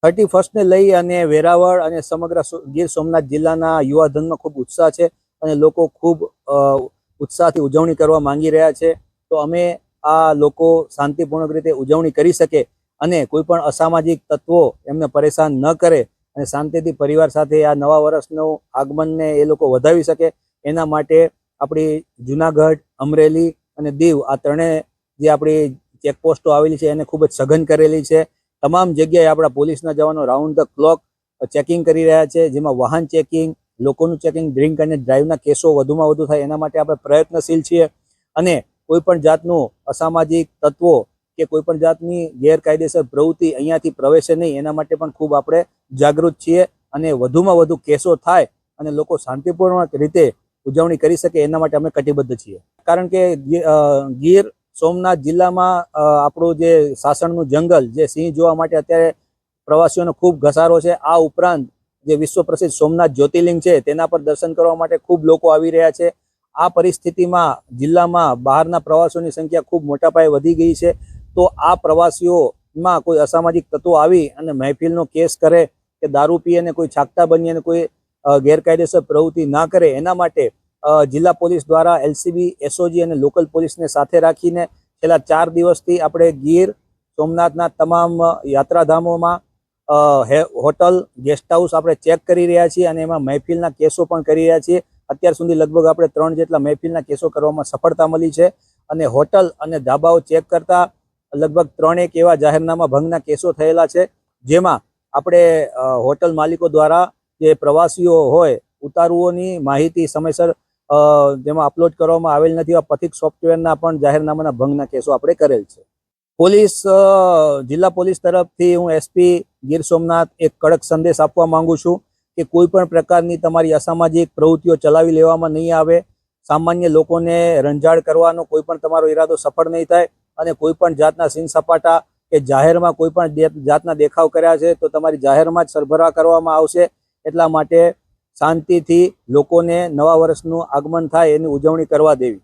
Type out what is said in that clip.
31 ને લઈ અને વેરાવળ અને સમગ્ર ગીર સોમનાથ જિલ્લાના યુવાધનમાં ખૂબ ઉત્સાહ છે અને લોકો ખૂબ ઉત્સાહથી ઉજવણી કરવા માંગી રહ્યા છે. તો અમે આ લોકો શાંતિપૂર્ણક રીતે ઉજવણી કરી શકે અને કોઈ પણ અસામાજિક તત્વો એમને પરેશાન ન કરે અને શાંતિથી પરિવાર સાથે આ નવા વર્ષનું આગમનને એ લોકો વધાવી શકે એના માટે આપણી જુનાગઢ, અમરેલી અને દીવ આ ત્રણેય જે આપણી ચેકપોસ્ટો આવેલી છે એને ખૂબ જ સઘન કરેલી છે. તમામ જગ્યાએ આપણા પોલીસના જવાનો રાઉન્ડ ધ ક્લોક ચેકિંગ કરી રહ્યા છે, જેમાં વાહન ચેકિંગ, લોકોનું ચેકિંગ, ડ્રિંક અને ડ્રાઈવના કેસો વધુમાં વધુ થાય એના માટે આપણે પ્રયત્નશીલ છીએ અને કોઈ પણ જાતનું અસામાજિક તત્વો કે કોઈ પણ જાતની ગેરકાયદેસર પ્રવૃત્તિ અહીંયાથી પ્રવેશે નહીં એના માટે પણ ખૂબ આપણે જાગૃત છીએ અને વધુમાં વધુ કેસો થાય અને લોકો શાંતિપૂર્ણ રીતે ઉજવણી કરી શકે એના માટે અમે કટિબદ્ધ છીએ. કારણ કે ગીર સોમનાથ જિલ્લામાં આપણું જે સાસણનું જંગલ, જે સિંહ જોવા માટે અત્યારે પ્રવાસીઓનો ખૂબ ઘસારો છે. આ ઉપરાંત જે વિશ્વ પ્રસિદ્ધ સોમનાથ જ્યોતિર્લિંગ છે તેના પર દર્શન કરવા માટે ખૂબ લોકો આવી રહ્યા છે. આ પરિસ્થિતિમાં જિલ્લામાં બહારના પ્રવાસીઓની સંખ્યા ખૂબ મોટા પાયે વધી ગઈ છે. તો આ પ્રવાસીઓમાં કોઈ અસામાજિક તત્વો આવી અને મહેફિલનો કેસ કરે કે દારૂ પી અને કોઈ છાકતા બની અને કોઈ ગેરકાયદેસર પ્રવૃત્તિ ના કરે એના માટે જિલ્લા પોલીસ દ્વારા LCB, SOG અને લોકલ પોલીસને સાથે રાખીને છેલ્લા 4 દિવસથી આપણે ગીર સોમનાથના તમામ યાત્રાધામોમાં હોટલ, ગેસ્ટ હાઉસ આપણે ચેક કરી રહ્યા છીએ અને એમાં મહેફિલના કેસો પણ કરી રહ્યા છીએ. અત્યાર સુધી લગભગ આપણે 3 જેટલા મહેફિલના કેસો કરવામાં સફળતા મળી છે અને હોટલ અને ધાબાઓ ચેક કરતા લગભગ 3 એવા જાહેરનામા ભંગના કેસો થયેલા છે, જેમાં આપણે હોટલ માલિકો દ્વારા જે પ્રવાસીઓ હોય ઉતારુઓની માહિતી સમયસર જેમાં અપલોડ કરવામાં આવેલ નથી એવા પથિક સોફ્ટવેરના પણ જાહેરનામાના ભંગના કેસો આપણે કરેલ છે. પોલીસ, જિલ્લા પોલીસ તરફથી હું SP ગીર સોમનાથ એક કડક સંદેશ આપવા માંગુ છું કે કોઈ પણ પ્રકારની તમારી અસામાજિક પ્રવૃત્તિઓ ચલાવી લેવામાં નહીં આવે. સામાન્ય લોકોને રંજાડ કરવાનો કોઈ પણ તમારો ઈરાદો સફળ નહીં થાય અને કોઈ પણ જાતના સીન સપાટા કે જાહેરમાં કોઈ પણ જાતના દેખાવ કર્યા છે તો તમારી જાહેરમાં જ સરભરા કરવામાં આવશે. એટલા માટે શાંતિથી લોકોને નવા વર્ષનું આગમન થાય એની ઉજવણી કરવા દેવી.